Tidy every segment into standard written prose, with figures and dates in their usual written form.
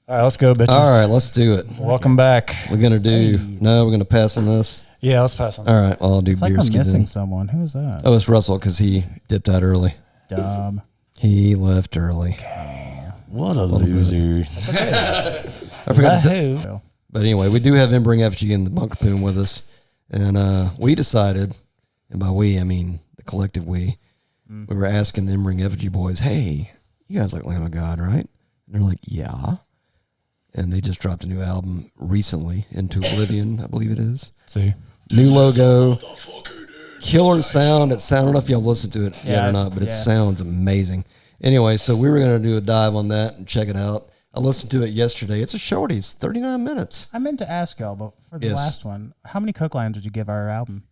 All right, let's go, bitches. All right, let's do it. Welcome back. We're going to do... No, we're going to pass on this? Yeah, let's pass on. All right, well, I'll do It's like beer I'm skin missing then. someone. Who's that? Oh, it's Russell because he dipped out early. Dumb. He left early. What a loser. I forgot to who? But anyway, we do have him bring FG and the Bunker Poon with us. And we decided, and by we, I mean the collective we were asking them bring FG boys, hey, you guys like Lamb of God, right? And they're like, yeah. And they just dropped a new album recently, Into Oblivion, I believe it is. See? New logo. Killer sound. I don't know if y'all listened to it yet or not, but it sounds amazing. Anyway, so we were going to do a dive on that and check it out. I listened to it yesterday. It's a shorty. It's 39 minutes. I meant to ask y'all, but for the last one, how many Coke lines would you give our album?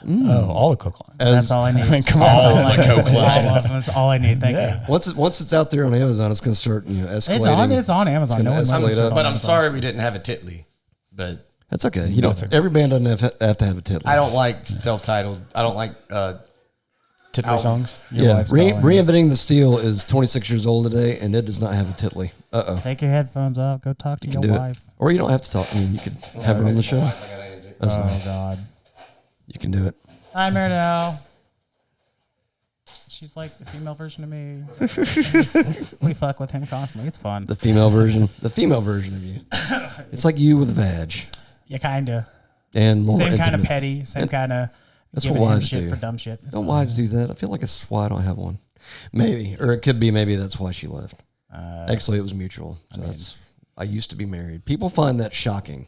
Oh, all the Coke lines. That's all I need. I mean, come on. That's all I need. Thank you. Once it's out there on Amazon, it's going to start escalating. It's on Amazon. No one escalate knows up. But I'm sorry we didn't have a Titley. But That's okay. You know, every band doesn't have to have a title. I don't like self-titled. I don't like Titley songs. Yeah, Reinventing the Steel is 26 years old today, and it does not have a titley. Uh-oh. Take your headphones off. Go talk to your wife. Or you don't have to talk. I mean, you could have her on the show. That's fine. Oh, God. You can do it. Hi, Meredith. She's like the female version of me. We fuck with him constantly. It's fun. The female version. The female version of you. It's like you with a vag. Yeah, kind of. And more Same kind of intimate. petty. Same kind of That's what giving him wives shit do. for dumb shit. Don't wives do that? I feel like it's why I don't have one. Maybe. Or it could be maybe that's why she left. Actually, it was mutual. So I used to be married. People find that shocking.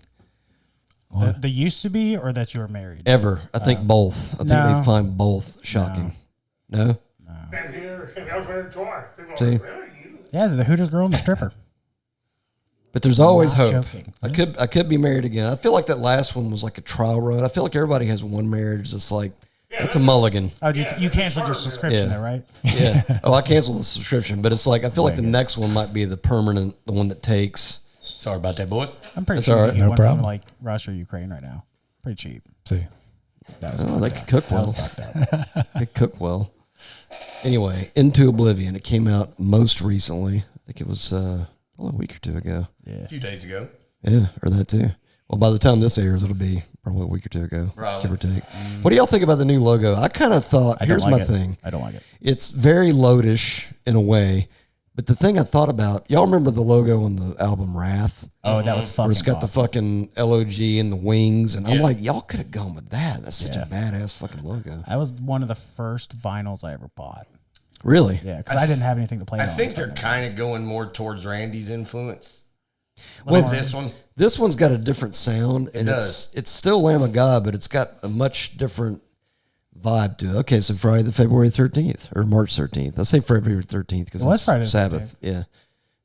The used to be or that you were married? Ever. I think both. I think no. they find both shocking. No? See? Yeah, the Hooters girl and the stripper. But there's always Not hope. joking. I could be married again. I feel like that last one was like a trial run. I feel like everybody has one marriage that's like, that's a mulligan. Oh, you canceled your subscription there, right? Yeah. Oh, I canceled the subscription, but it's like, I feel like the next one might be the permanent, the one that takes. Sorry about that, boys. I'm pretty That's sure all you right. get No one problem. from like Russia or Ukraine right now. Pretty cheap. See? That was Oh, they could cook That was well. fucked up. They cook well. Anyway, Into Oblivion. It came out most recently. I think it was only a week or two ago. A few days ago. Yeah, or that too. Well, by the time this airs, it'll be probably a week or two ago, Probably. give or take. What do y'all think about the new logo? I kind of thought, I don't here's like my it. thing. I don't like it. It's very Loadish in a way, but the thing I thought about, y'all remember the logo on the album Wrath? Oh, that was fucking Where it's got the awesome. fucking LOG and the wings, and I'm Yeah. like, y'all could have gone with that. That's such a badass fucking logo. That was one of the first vinyls I ever bought. Really? Yeah, because I didn't have anything to play I on. think they're kind of going more towards Randy's influence Well, with this one. This one's got a different sound, and does. it's still Lamb of God, but it's got a much different vibe to it. Okay, so Friday the February 13th or March 13th. I say February 13th because Well, it's it's Friday the Sabbath. Yeah,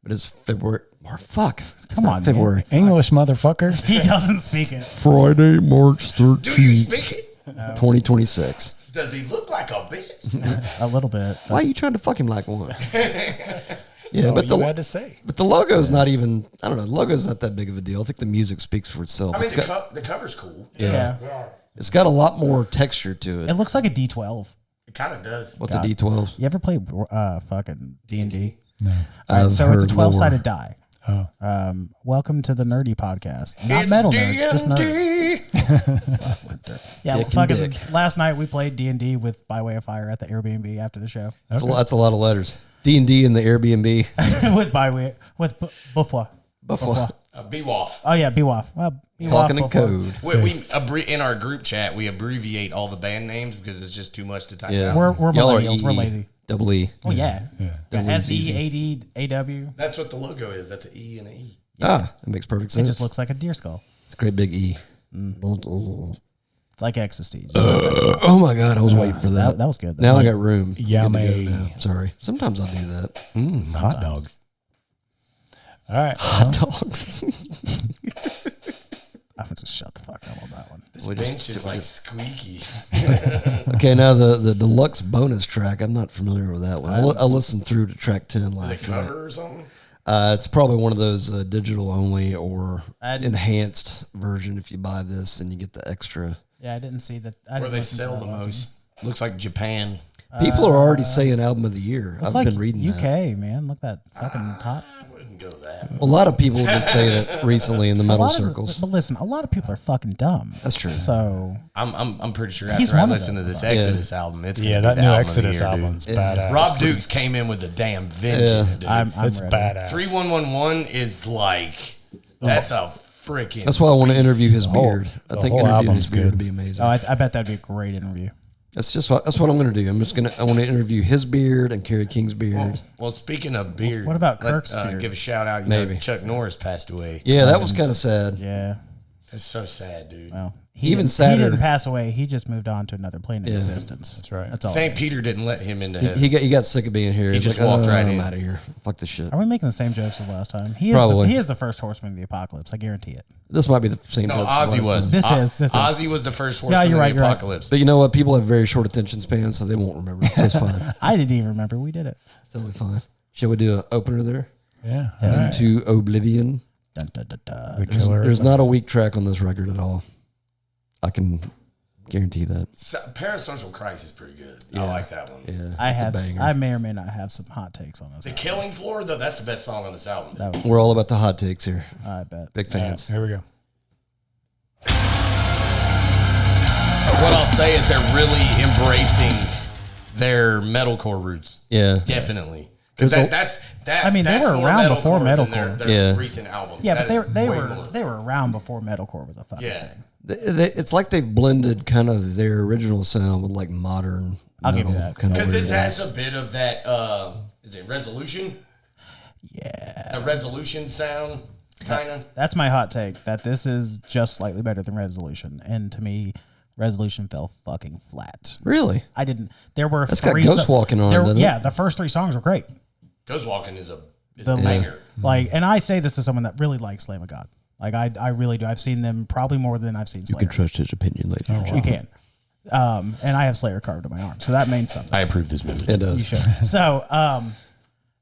but it's February. Fuck, it's Come not on, February. English motherfucker. He doesn't speak it. Friday, March Do you 13th, speak it? 2026. Does he look like a bitch? A little bit. Why are you trying to fuck him like one? Yeah, but you had to say. but the logo's not even. I don't know. The logo's not that big of a deal. I think the music speaks for itself. I mean, It's got, the cover's cool. Yeah. it's got a lot more texture to It it. looks like a D12. It kind of does. What's a D12? You ever play fucking D&D? No. All right, I've so it's a heard more. 12-sided die. Oh. Welcome to the Nerdy Podcast. Not It's metal nerds, just nerds. D&D. Yeah, Dick and fucking. dick. Last night we played D&D with By Way of Fire at the Airbnb after the show. That's a lot of letters. D&D in the Airbnb. with By Way with Buffwa. Buffalo. Bewoff. Oh yeah, BWAF. Well, BWAF, Talking in Buffwa. code. In our group chat, we abbreviate all the band names because it's just too much to type Yeah. out. We're Y'all are millennials. We're EE. lazy. Double E. Oh yeah. Double E's easy. SEADAW. That's what the logo is. That's an E and an E. Ah, that makes perfect It sense. just looks like a deer skull. It's a great big E. It's like ecstasy. Oh my God, I was waiting for that. That was good. Now I got room. Yummy. Good to go now. Sorry. Sometimes I'll do that. Hot dogs. All right. Hot dogs. I would just shut the fuck up on that one. This bench is like squeaky. Okay, now the deluxe bonus track. I'm not familiar with that one. I listened through to track 10 The last night. cover or something? It's probably one of those digital only or I- enhanced version. If you buy this, and you get the extra. Yeah, I didn't see that. Where they sell the most. Looks like Japan. People are already saying album of the year. It's I've like been reading UK, that. man. Look at that fucking top. I wouldn't go that. A lot of people did say that recently in the metal circles. But listen, a lot of people are fucking dumb. That's true. So I'm pretty sure He's after I one of listen to those, this bro. Exodus album, it's gonna Yeah, be that the new album of the Exodus year, dude. album's badass. Rob Duke's came in with a damn vengeance, dude. I'm It's ready. badass. 3111 is like that's a freaking. That's why I want to interview his whole- beard. I the think whole interviewing album's his beard good. would be amazing. Oh, I bet that'd be a great interview. That's what I'm going to do. I want to interview his beard and Kerry King's beard. Well, speaking of beard, What about Kirk's beard? Give a shout out. You Maybe. know, Chuck Norris passed away. Yeah, that was kind of sad. Yeah. That's so sad, dude. Well, Even He sadder- didn't pass away. He just moved on to another plane of existence. That's right. That's all. St. it is. Peter didn't let him into heaven. He got sick of being here. He's just like, walked right I'm in. out of here. Fuck this shit. Are we making the same jokes as last time? Probably. He is the first horseman of the apocalypse. I guarantee it. This might be the same. No, jokes as Ozzy last was. time. This is. Ozzy was the first horseman you're of right, the you're right. apocalypse. But you know what? People have very short attention spans, so they won't remember. So it's fine. I didn't even remember we did it. It's totally fine. Shall we do an opener there? Yeah. Into Oblivion. Dun, dun, dun, dun. The killer. There's not a weak track on this record at all. I can guarantee that. Parasocial Christ is pretty good. I like that one. Yeah, I it's a have. banger. I may or may not have some hot takes on this. The Killing Floor, though, that's the best song on this album. That would- We're all about the hot takes here. I bet. Big fans. Here we go. What I'll say is they're really embracing their metalcore roots. Yeah. Definitely. Because There's a- that's I mean, they that's were more around before than their metalcore. Yeah. recent albums. Yeah, That but is they way were more. they were around before metalcore was a fucking Yeah. thing. It's like they've blended kind of their original sound with like modern. I'll give you metal that. kind of Because this weird. has a bit of that, is it Resolution? Yeah, The Resolution sound, kind of. that's my hot take. That this is just slightly better than Resolution, and to me, Resolution fell fucking flat. Really? I didn't. There were That's got three. Ghost Walking on it, doesn't it? Yeah, the first three songs were great. Ghost Walking is a The banger. Like, and I say this as someone that really likes Lamb of God. Like, I really do. I've seen them probably more than I've seen Slayer. trust his opinion, ladies and You can. And I have Slayer carved on my arm, so that means something. I approve this movie. It You does. should. So,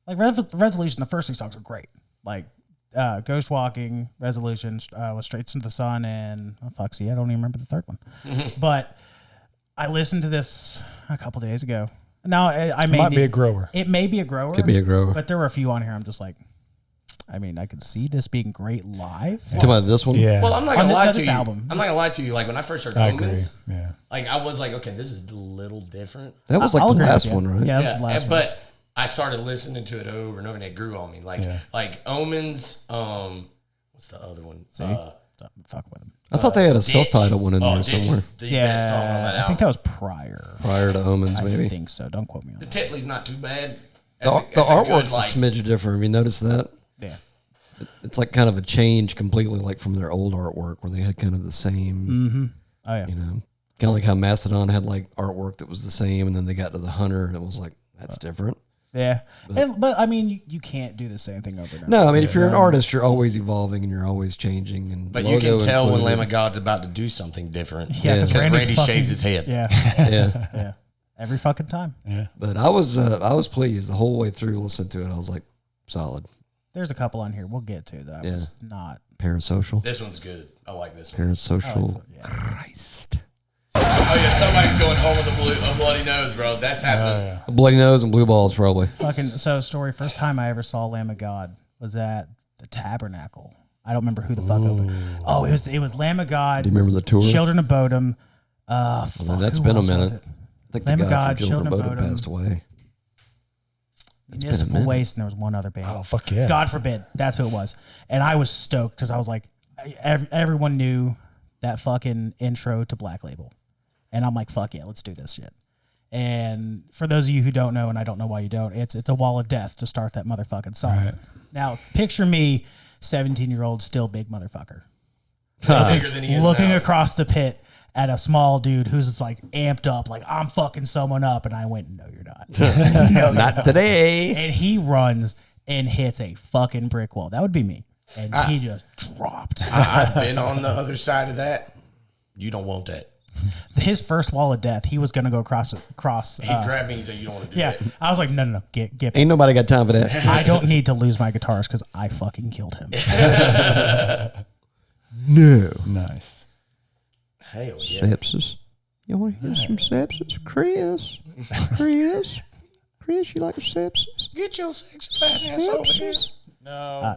like Resolution, the first three songs are great. Like Ghost Walking, Resolution, was Straight into the Sun, and I don't even remember the third one. But I listened to this a couple days ago. Now I may Might be a grower. It may be a grower. Could be a grower. But there were a few on here. I'm just like, I mean, I could see this being great live. You talking about this one? Yeah. Well, I'm not On gonna lie to this you. album. I'm not gonna lie to you. Like when I first heard I agree. Omens, Yeah. like I was like, okay, this is a little different. That was I'll like the agree with last you. one, right? Yeah, that was the last one. But I started listening to it over and over, and it grew on me. Like Yeah. like Omens. What's the other one? Stop, fuck with him. I thought they had a Ditch. self-titled one in there Ditch somewhere is the best song on that Yeah, album. I think that was prior. prior to Omens, I maybe. think so. Don't quote me on The that. Titley's not too bad. The That's a artwork's good, a smidge different. Have you noticed that? Yeah. It's like kind of a change completely, like from their old artwork, where they had kind of the same, Mm-hmm. Oh yeah. you know, kind of like how Mastodon had like artwork that was the same, and then they got to the Hunter, and it was like that's different. Yeah. But I mean, you can't do the same thing over and over. No, I mean if you're an artist, you're always evolving and you're always changing. And But you can logo tell when included. Lamb of God's about to do something different. Yeah, Yeah. Because Randy fucking- shaves his head. Yeah. Yeah, Yeah. Every fucking time. but I was pleased the whole way through. Listening to it, I was like, solid. There's a couple on here we'll get to that I was not. Parasocial, This one's good. I like this one. parasocial. Yeah. Christ. Oh yeah, somebody's going home with a bloody nose, bro. That's happening. A bloody nose and blue balls, probably. Fucking so story. First time I ever saw Lamb of God was at the Tabernacle. I don't remember who the fuck opened. Oh, it was Lamb of God. Do you remember the tour? Children of Bodom. Well, Fuck, that's who been a else was minute. it? I think Lamb the of guy God, from Children of Children of Bodom Bodom. passed away. Municipal Waste, and there was one other band. Oh, fuck yeah. God forbid. That's who it was. And I was stoked because I was like, everyone knew that fucking intro to Black Label. And I'm like, fuck yeah, let's do this shit. And for those of you who don't know, and I don't know why you don't, it's a wall of death to start that motherfucking song. Right. Now, picture me, 17-year-old, still big motherfucker. Bigger than he is Looking now. across the pit at a small dude who's just like amped up, like I'm fucking someone up. And I went, no, you're not. No, Not today. and he runs and hits a fucking brick wall. That would be me. And he just dropped. I've been on the other side of that. You don't want that. His first wall of death, he was going to go across. He grabbed me and said, you don't want to do Yeah. that. I was like, no, get back. Ain't nobody got time for that. I don't need to lose my guitars because I fucking killed him. No. Nice. Hell yeah. Sepsis. You want to hear some sepsis? Chris? Chris, you like a sepsis? Get your sexy fat ass over here. No.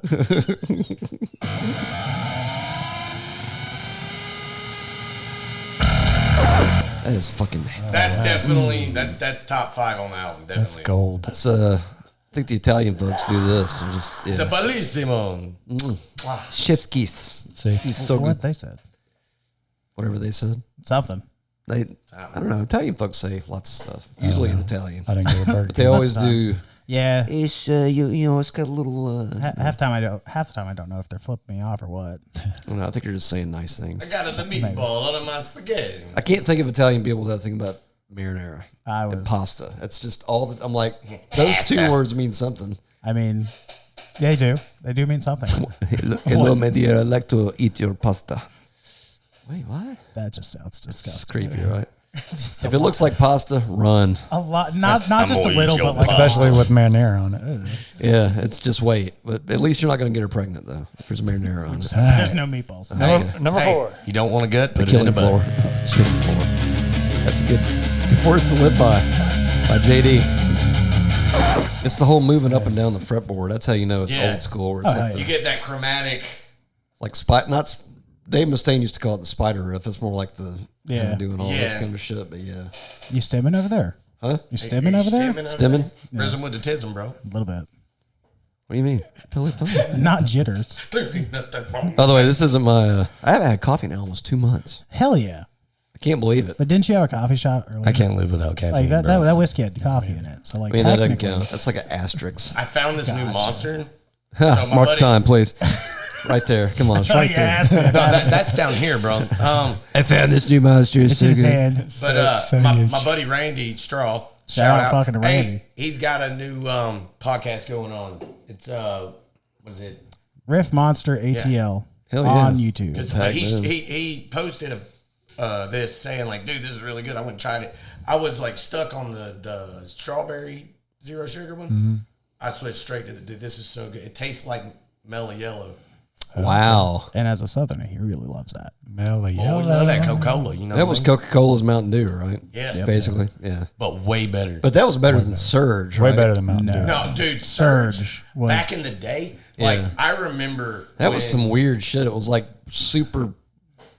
That is fucking. That's definitely that's top 5 on the album. Definitely. That's gold. That's I think the Italian folks do this. They're just It's a bellissimo. chef's kiss. See, He's so what good. they said. Whatever they said. Something. I don't know. Italian folks say lots of stuff. Usually in Italian. I didn't get a burger. But they always Most of do. Yeah. It's you know it's got a little. Half the time I don't know if they're flipping me off or what. I don't know. I think you're just saying nice things. I got a meatball under my spaghetti. I can't think of Italian people without thinking about marinara and was- pasta. That's just all that I'm like. Those 2 words mean something. I mean, they do. They do mean something. Hello, my dear. I like to eat your pasta. Wait, what? That just sounds It's disgusting. creepy, right? If it looks like pasta, run. A lot, not just a gonna little, eat your but like Especially with marinara on it. Yeah, it's just wait. But at least you're not going to get her pregnant, though, if there's marinara on it. there's no meatballs. Number Hey, 4. you don't want a gut? Put it in Killing the floor. butt. Killing floor. That's a good words to live by JD. It's the whole moving up and down the fretboard. That's how you know it's Yeah. old school. Where it's like, You get that chromatic. Dave Mustaine used to call it the spider riff. It's more like the Yeah. doing all this Yeah. kind of shit. But yeah, You stimming over there? huh? You stimming over there? Stimming? Rhythm with the tism, bro. A little bit. What do you mean? Totally fine. Not jitters. By the way, this isn't my. I haven't had coffee in almost 2 months. Hell yeah. I can't believe it. But didn't you have a coffee shot earlier? I can't live without caffeine, Like that, bro. that whiskey had coffee in it. So like I mean, that doesn't technically, count. That's like an asterisk. I found this new monster. Huh, So my mark the buddy- time, please. Right there. Come on, it's right yes, No, that's down here, bro. I found this new monster. it's in his hand. But my buddy Randy Straw, Shout out fucking to Hey, Randy. he's got a new podcast going on. It's what is it? Riff Monster ATL Hell yeah. on YouTube. Tag He, them. he posted this saying like, dude, this is really good. I went and tried it. I was like stuck on the strawberry zero sugar one. I switched straight to the dude. This is so good. It tastes like mellow yellow. Wow. And as a Southerner, he really loves that. Mellow Oh, we love that Coca-Cola. You know That what was I mean? Coca-Cola's Mountain Dew, right? Yeah. Yep. Basically, yeah. But way better. But that was better than Surge, Way right? better than Mountain Dew. No, dude, Surge Surge. was- Back in the day, like Yeah. I remember That was when- some weird shit. It was like super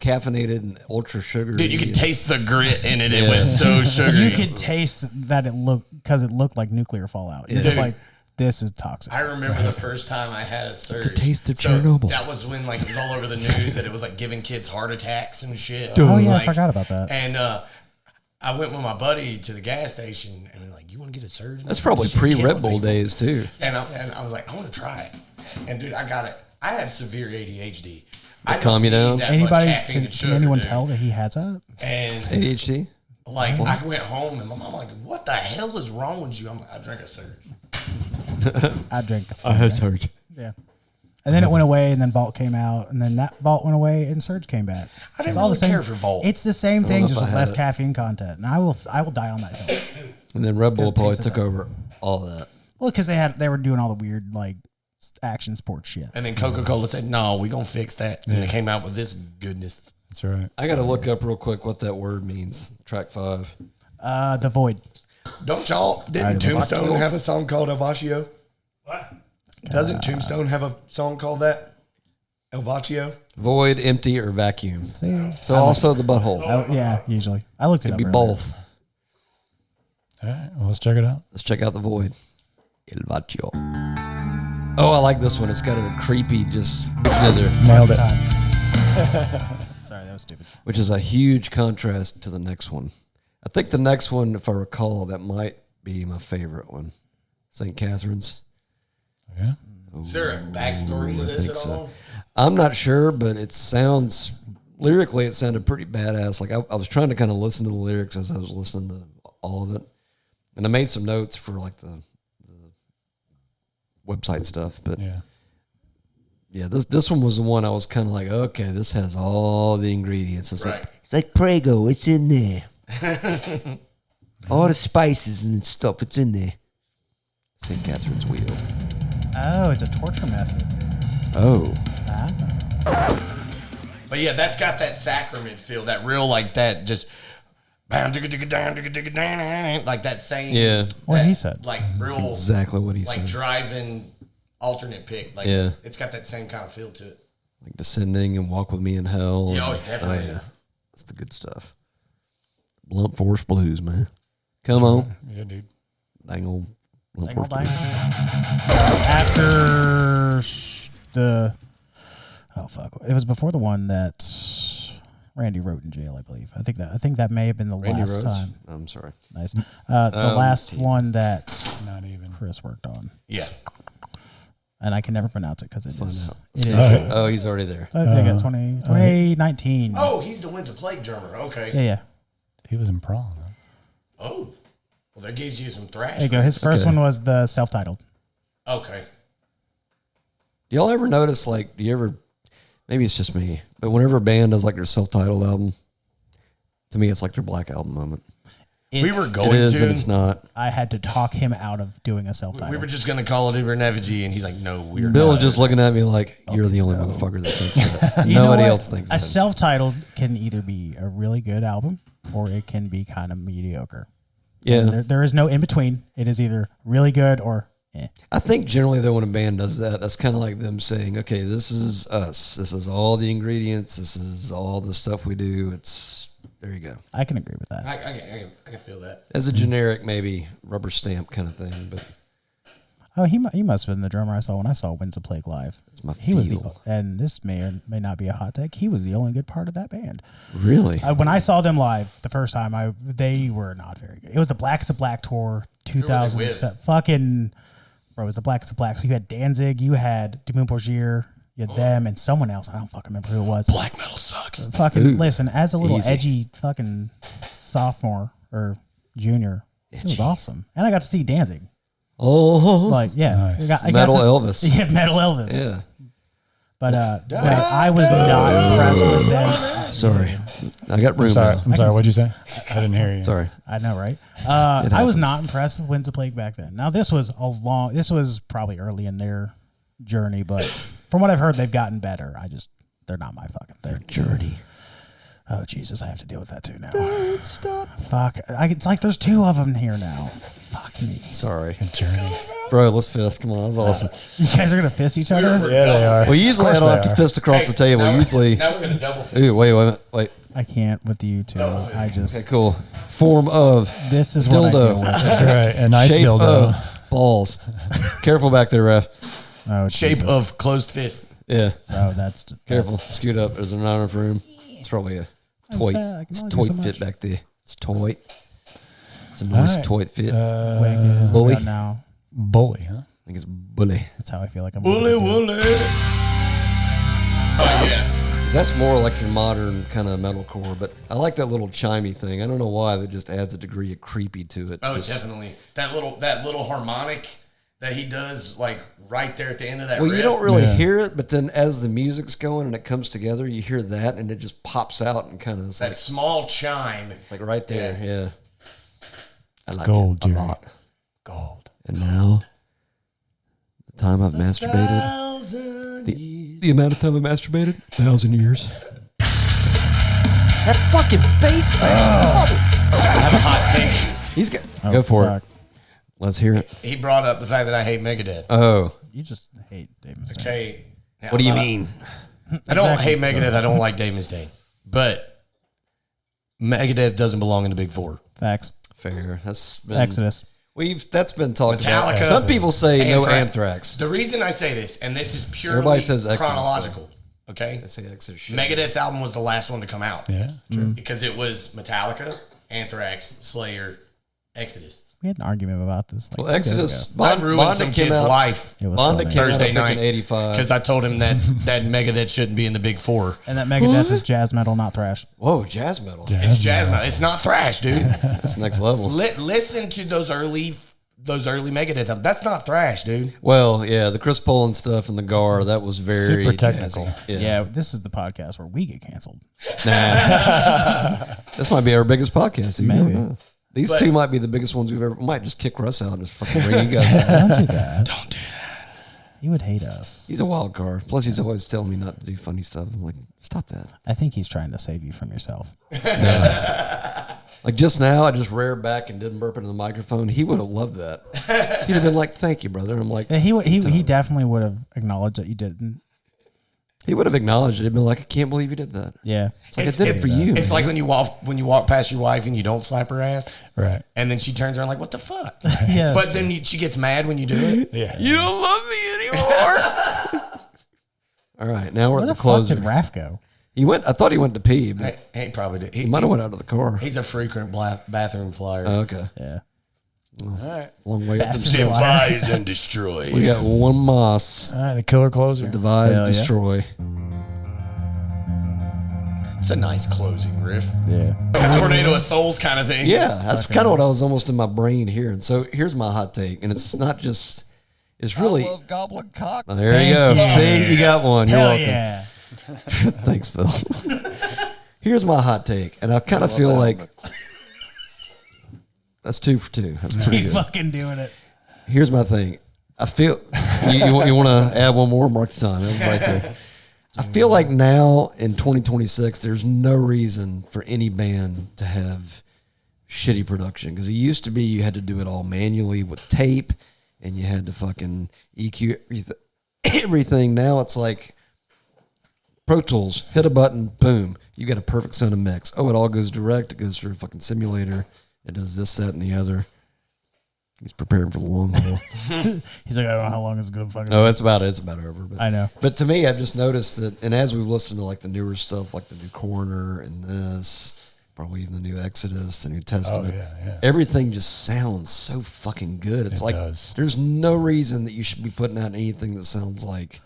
caffeinated and ultra sugary. Dude, you could taste the grit in it. It was so sugary. You could taste that it looked like nuclear fallout. You're just Dude. like, this is toxic. I remember the first time I had a Surge. The taste of So Chernobyl. That was when like it was all over the news that it was like giving kids heart attacks and shit. Oh, yeah, I Like, forgot about that. And I went with my buddy to the gas station and they're like, "You want to get a Surge?" That's probably This shit's pre-Red killing Bull people." days, too. And I was like, "I want to try it." And dude, I got it. I have severe ADHD. I don't calm you need down? that much Anybody, caffeine can and sugar, anyone dude. tell that he has that? And ADHD? like, I went home and my mom like, "What the hell is wrong with you?" I'm like, "I drank a Surge." I drank a Surge. Yeah. And then it went away, and then Vault came out, and then that Vault went away, and Surge came back. I didn't It's all the really same. care for Vault. It's the same thing, know just if I with had less it. caffeine content. And I will die on that hill. And then Red Bull It probably tastes took the over all of that. Well, because they were doing all the weird like action sports shit. And then Coca-Cola said, "No, we gonna fix that." And they came out with this goodness. That's right. I got to look up real quick what that word means. Track 5. The Void. Don't y'all? Didn't Tombstone have a song called Elvaccio? What? Doesn't Tombstone have a song called that? Elvaccio? Void, empty, or vacuum. See, So also the butthole. yeah, usually I looked it Could up. be earlier. both. All right. Well, let's check it out. Let's check out the void. Il Vaccio. Oh, I like this one. It's got a creepy, just another, Nailed it. Sorry, that was stupid. which is a huge contrast to the next one. I think the next one, if I recall, that might be my favorite one. St. Catherine's. Yeah. Is there a backstory to this think at so. all? I'm not sure, but it sounds lyrically, it sounded pretty badass. Like I was trying to kind of listen to the lyrics as I was listening to all of it, and I made some notes for like the website stuff. But yeah, this one was the one I was kind of like, okay, this has all the ingredients. It's Right. like Prego, it's in there. All the spices and stuff, it's in there. St. Catherine's Wheel. Oh, it's a torture method. Oh. But yeah, that's got that sacrament feel, that real like that just bam, digga, digga, down, digga, digga, down, like that same Yeah. What that, he said. like real Exactly what he like said. driving alternate pick. Like, Yeah. it's got that same kind of feel to it. Like Descending and Walk With Me in Hell. Yeah, and, definitely. yeah. That's the good stuff. Blunt Force Blues, man. Come on. Yeah, dude. Dang old Blunt Dang Force old dang. Blues. After the, oh fuck, it was before the one that Randy wrote in jail, I believe. I think that may have been the Randy last Rhoads? time. I'm sorry. Nice. The last geez. one that Not even. Chris worked on, Yeah. and I can never pronounce it because it Find is. out. It is. Oh, he's already there. I think it's 2019. Oh, he's the Winter Plague drummer. Okay. Yeah. He was in prom. Huh? Oh. Well, that gives you some thrash. There you go. His first one was the self-titled. Okay. Do y'all ever notice, like, do you ever, maybe it's just me, but whenever a band does like their self-titled album, to me it's like their Black Album moment. We were It going is to. and it's not. I had to talk him out of doing a self-titled. We were just going to call it Uber and Effigy, and he's like, no, we're Bill not. was just looking at me like, you're the only motherfucker that thinks that. You know Nobody what? else thinks a that. self-titled can either be a really good album or it can be kind of mediocre. Yeah. There is no in between. It is either really good or eh. I think generally though when a band does that, that's kind of like them saying, okay, this is us. This is all the ingredients. This is all the stuff we do. There you go. I can agree with that. I can feel that. As a generic, maybe rubber stamp kind of thing, but Oh, he must have been the drummer I saw when I saw Winds of Plague live. it's my He was feel. and this may or may not be a hot take. He was the only good part of that band. Really? When I saw them live the first time, they were not very good. It was the Blackest of Black tour, 2007. Fucking, bro, it was the Blackest of Black. So you had Danzig, you had Dimmu Borgir, you had them, and someone else. I don't fucking remember who it was. Black metal sucks. Fucking listen, as a little Easy. edgy fucking sophomore or junior, it was awesome. And I got to see Danzig. Oh, Like, yeah, Nice. I got Metal to- Elvis. Yeah, Metal Elvis. Yeah. But I was not impressed with them. Sorry. I got room. Sorry. now. I'm sorry. What'd you say? I didn't hear you. Sorry. I know, right? I was happens. not impressed with Winds of Plague back then. Now this was probably early in their journey, but from what I've heard, they've gotten better. They're not my fucking thing. Journey. Oh Jesus, I have to deal with that too now. Don't stop. Fuck, it's like there's two of them here now. Fuck me. Sorry. Journey. Bro, let's fist. Come on. That was awesome. You guys are gonna fist each other? Yeah, they are. Well, usually I Of don't course have to they are. fist across the table. Now Usually. Now we're going to double fist. Ooh, wait. I can't with you two. I just Okay, cool. Form of this is what I Dildo. deal with. That's right. A nice shape dildo. of balls. Careful back there, ref. Oh, Shape Jesus. of closed fist. Yeah. Oh, that's Careful. Scoot up. There's not enough room. It's probably a toy. fat. I can It's only do toy so fit much. back there. It's toy. It's a nice right. toy fit. I Wicked. Bully. Right now. Bully, huh? think it's bully. That's how I feel like I'm. Wooly, gonna do it. wooly. Oh, yeah. 'Cause that's more like your modern kind of metalcore, but I like that little chimey thing. I don't know why, that just adds a degree of creepy to it. Oh, Just- definitely. That little harmonic that he does, like, right there at the end of that Well, riff. you don't really Yeah. hear it, but then as the music's going and it comes together, you hear that, and it just pops out and kind of is That like, small chime. like right there. Yeah, I like gold, it a Jerry. lot. Gold. And now, the time I've masturbated, 1,000 years. the amount of time I masturbated, 1,000 years. That fucking bass sound. I have a hot take. He's got. Oh, Go for fuck. it. Let's hear it. He brought up the fact that I hate Megadeth. Oh, You just hate Dave Mustaine. Okay. Now, what do you I'm not- mean? I don't Exactly. hate Megadeth. I don't like Dave Mustaine. But Megadeth doesn't belong in the Big Four. Facts. Fair. That's been, Exodus. That's been talked about. Metallica. Some people say no Anthrax. Anthrax. The reason I say this, and this is purely Everybody says Exodus, chronological, okay? They say Exodus shit. Megadeth's album was the last one to come out Yeah. because it was Metallica, Anthrax, Slayer, Exodus. We had an argument about this. Like Well, 2 days Exodus. ago. I ruined some came kid's out. life It was Bonda so came nice. out, I Thursday think, in night. '85. because I told him that Megadeth shouldn't be in the Big Four. And that Megadeth is jazz metal, not thrash. Whoa, jazz metal. It's jazz metal. It's not thrash, dude. That's next level. Listen to those early Megadeth albums. That's not thrash, dude. Well, yeah, the Chris Poland stuff and the Gar, that was very Super technical. jazzy. Yeah. This is the podcast where we get canceled. This might be our biggest podcast. You Maybe. never know. These two might be the biggest ones we've ever. We might just kick Russ out and just fucking bring you guys back. Don't do that. Don't do that. You would hate us. He's a wild card. Plus, he's always telling me not to do funny stuff. I'm like, stop that. I think he's trying to save you from yourself. Like just now, I just reared back and didn't burp into the microphone. He would have loved that. He'd have been like, "Thank you, brother." And I'm like, Yeah, he definitely would have acknowledged that you didn't. he would have acknowledged it. He'd been like, "I can't believe you did that." Yeah. It's like I did it for you. It's like when you walk past your wife and you don't slap her ass, Right. and then she turns around like, "What the fuck?" Yeah. But then she gets mad when you do it. Yeah. You don't love me anymore. All right, now we're Where at the the fuck closer. did Raph go? He went. I thought he went to pee, but He probably did. he might have went out of the car. He's a frequent bathroom flyer. Oh, okay, Yeah. All right. it's a long way up. Bathroom. Devise and destroy. We got one moss. All right. The killer closer. Devise, Hell yeah. destroy. It's a nice closing riff. Yeah. Tornado of Souls kind of thing. Yeah, that's kind of what I was almost in my brain here. And so here's my hot take, and it's not just. It's really. I love goblin cock. Oh, there you go. Thank you. See, you got one. You're Hell welcome. yeah. Thanks, Phil. Here's my hot take, and I kind of feel like that's 2 for 2. That's pretty Keep good. fucking doing it. Here's my thing. I feel you want to add one more, mark the time. That was right there. I feel like now in 2026, there's no reason for any band to have shitty production because it used to be you had to do it all manually with tape, and you had to fucking EQ everything. Now it's like Pro Tools, hit a button, boom, you got a perfect sound of mix. Oh, it all goes direct. It goes through a fucking simulator. It does this, that, and the other. He's preparing for the long haul. He's like, I don't know how long it's gonna fucking. No, it's about over. But, I know. But to me, I've just noticed that, and as we've listened to like the newer stuff, like the new Corner and this, probably even the new Exodus, the New Testament, yeah. everything just sounds so fucking good. It's It like does. there's no reason that you should be putting out anything that sounds like,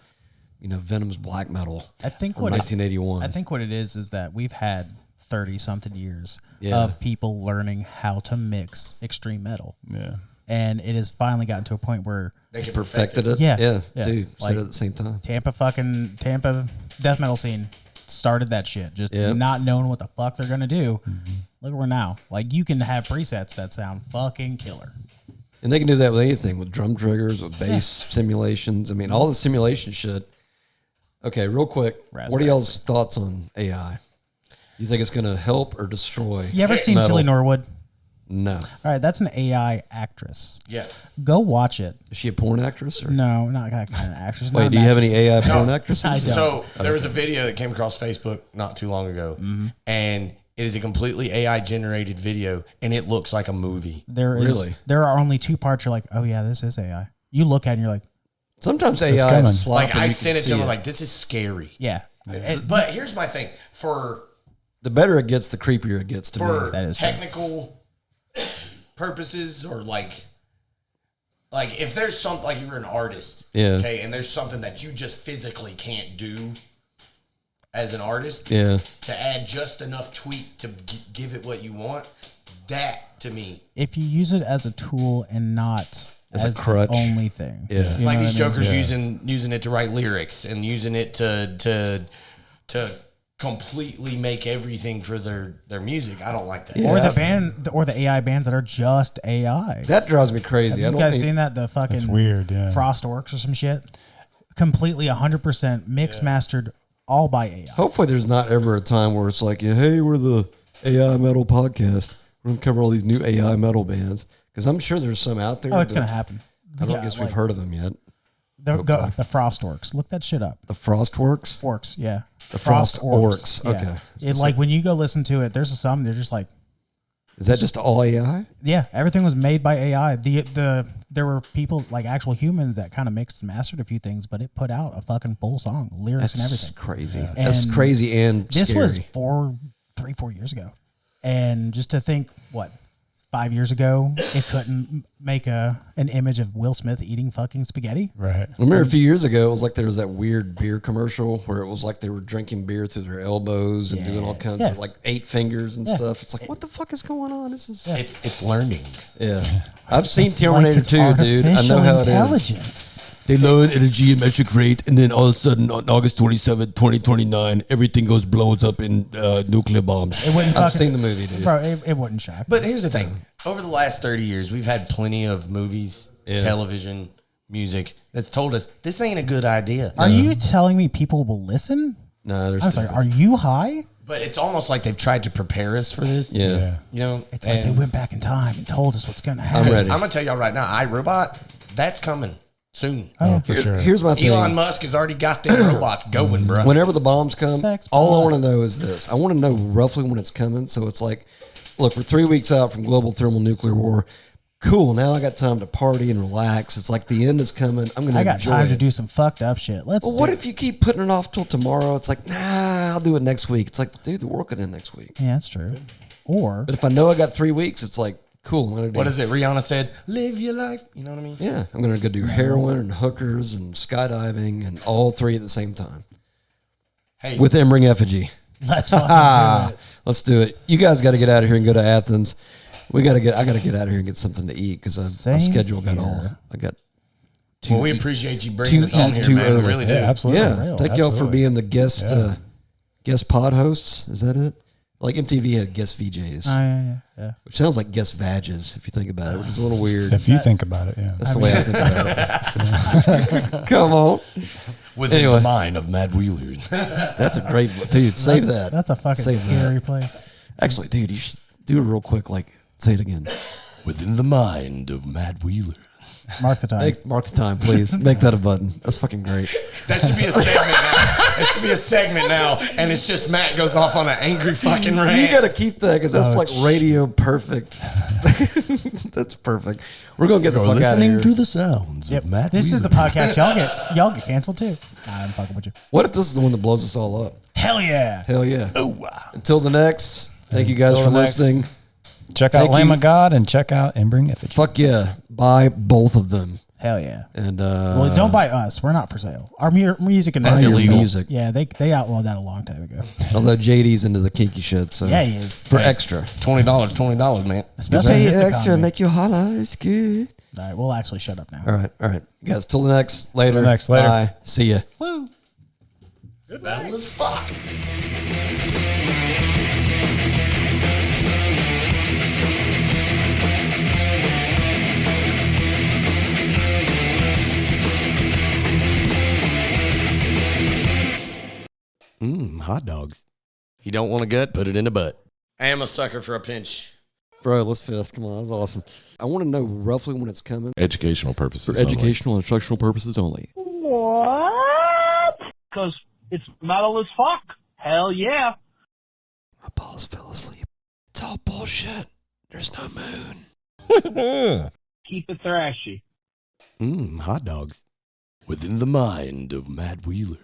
Venom's black metal I think from what 1981. I think what it is that we've had 30-something years Yeah. of people learning how to mix extreme metal, Yeah. and it has finally gotten to a point where They can perfect perfected it. it. Yeah. Dude, Like- said it at the same time. Tampa death metal scene started that shit, just Yep. not knowing what the fuck they're gonna do. Look where we're now. Like you can have presets that sound fucking killer. And they can do that with anything, with drum triggers, with bass simulations. I mean, all the simulation shit. Okay, real quick. What are Raspberry. y'all's thoughts on AI? You think it's going to help or destroy? You ever seen metal? Tilly Norwood? No. All right, that's an AI actress. Yeah. Go watch it. Is she a porn actress? Or? No, not that kind of actress. Wait, do you have any AI porn actresses? I don't. So there was a video that came across Facebook not too long ago, and it is a completely AI generated video, and it looks like a movie. Really? There are only 2 parts. You're like, oh yeah, this is AI. You look at it and you're like, Sometimes AI coming. is sloppy. Like I you sent can it to see him, like this is scary. yeah. But here's my thing: for the better it gets, the creepier it gets to me. That is true. technical purposes, or like if there's something, like if you're an artist, Yeah. okay, and there's something that you just physically can't do as an artist, Yeah. to add just enough tweak to give it what you want, that to me, If you use it as a tool and not As a as crutch. the only thing. Yeah. You know like what these I mean? jokers using it to write lyrics and using it to completely make everything for their music. I don't like that. Yeah. Or the band, or the AI bands that are just AI. That drives me crazy. Have I you don't guys think, seen that? The fucking It's weird. Yeah. Frostworks or some shit. Completely 100% mixed, mastered, all by AI. Hopefully there's not ever a time where it's like, hey, we're the AI metal podcast. We're going to cover all these new AI metal bands. Because I'm sure there's some out there. Oh, it's but gonna happen. I don't guess we've heard of them yet. The Frostworks. Look that shit up. The Frostworks? Orcs, yeah. The Frost Orcs. Yeah. Okay. It, like when you go listen to it, there's some they're just like, Is that just all AI? yeah, everything was made by AI. There were people, like actual humans, that kind of mixed and mastered a few things, but it put out a fucking full song, lyrics and everything. Crazy. That's And crazy and This scary. was 4 years ago, and just to think, 5 years ago, it couldn't make an image of Will Smith eating fucking spaghetti. Right. I remember a few years ago, it was like there was that weird beer commercial where it was like they were drinking beer through their elbows and doing all kinds of like 8 fingers and stuff. It's like, what the fuck is going on? This is It's learning. yeah. I've seen It's Terminator it's 2, dude. I know artificial how it is. intelligence. They lower it at a geometric rate, and then all of a sudden, on August 27, 2029, everything blows up in nuclear bombs. It wouldn't. I've fucking- seen the movie, dude. Bro, it wouldn't shock. But here's the thing: over the last 30 years, we've had plenty of movies, television, music that's told us this ain't a good idea. Are you telling me people will listen? No, there's I'm sorry. Are you high? But it's almost like they've tried to prepare us for this. Yeah. You know, It's like they went back in time and told us what's going to I'm happen. ready. I'm gonna tell y'all right now, iRobot, that's coming soon. Oh, for sure. Here's my thing. Elon Musk has already got them robots going, bro. Whenever the bombs come, Sex all I bot. want to know is this. I want to know roughly when it's coming. So it's like, look, we're 3 weeks out from global thermonuclear war. Cool. Now I got time to party and relax. It's like the end is coming. I'm going to I got enjoy time it. to do some fucked up shit. Let's Well, what do if you keep putting it off till tomorrow? It's like, nah, I'll do it next week. It's like, dude, the war could end next week. Yeah, that's true. Or But if I know I got 3 weeks, it's like, cool. I'm going to do What is it? Rihanna said, live your life. You know what I mean? Yeah, I'm going to go do heroin and hookers and skydiving and all three at the same time Hey, with Embring Effigy. let's fucking do it. Let's do it. You guys got to get out of here and go to Athens. I got to get out of here and get something to eat because my Same schedule got here. all. I got well, we appreciate you bringing too us on eat here, too man. We early. really do. Yeah, absolutely. yeah. real. Thank y'all for Absolutely. being the guest Yeah. guest pod hosts. Is that it? Like MTV had guest VJs, Yeah. which sounds like guest vages if you think about it, which is a little weird. If you think about it, yeah. That's the way I think about it. Come on. Within Anyway. the mind of Mad Wheeler. That's a great dude. Save that. That's a fucking Save that. scary place. Actually, dude, you should do it real quick. Like, say it again. Within the mind of Mad Wheeler. Mark the time. Mark the time, please. Make that a button. That's fucking great. That should be a segment now. It should be a segment now. And it's just Matt goes off on an angry fucking rant. You got to keep that because that's like radio perfect. That's perfect. We're gonna get the fuck out of here. the sounds Yep. This is the podcast. Y'all get canceled too. Nah, I'm fucking with you. What if this is the one that blows us all up? Hell yeah. Hell yeah! Oh wow! Until the next. Thank you guys Until for the next. listening. Check out Thank Lamb you. of God and check out Embring Effigy. Fuck yeah! Buy both of them. Hell yeah. And Well, don't buy us. We're not for sale. Our music and buy your music. Yeah, they outlawed that a long time ago. Although JD's into the kinky shit, so Yeah, he is. for extra. $20, man. Especially in this economy. make you holla. It's good. All right, we'll actually shut up now. All right, guys. Till the next. Later. the next, later. Bye. See ya. Woo. Battle as fuck. Hot dogs. You don't want a gut? Put it in a butt. I am a sucker for a pinch. Bro, let's fist. Come on, that's awesome. I want to know roughly when it's coming. Educational purposes. For educational and instructional purposes only. What? Because it's metal as fuck. Hell yeah. My balls fell asleep. It's all bullshit. There's no moon. Keep it thrashy. Hot dogs. Within the mind of Mad Wheeler.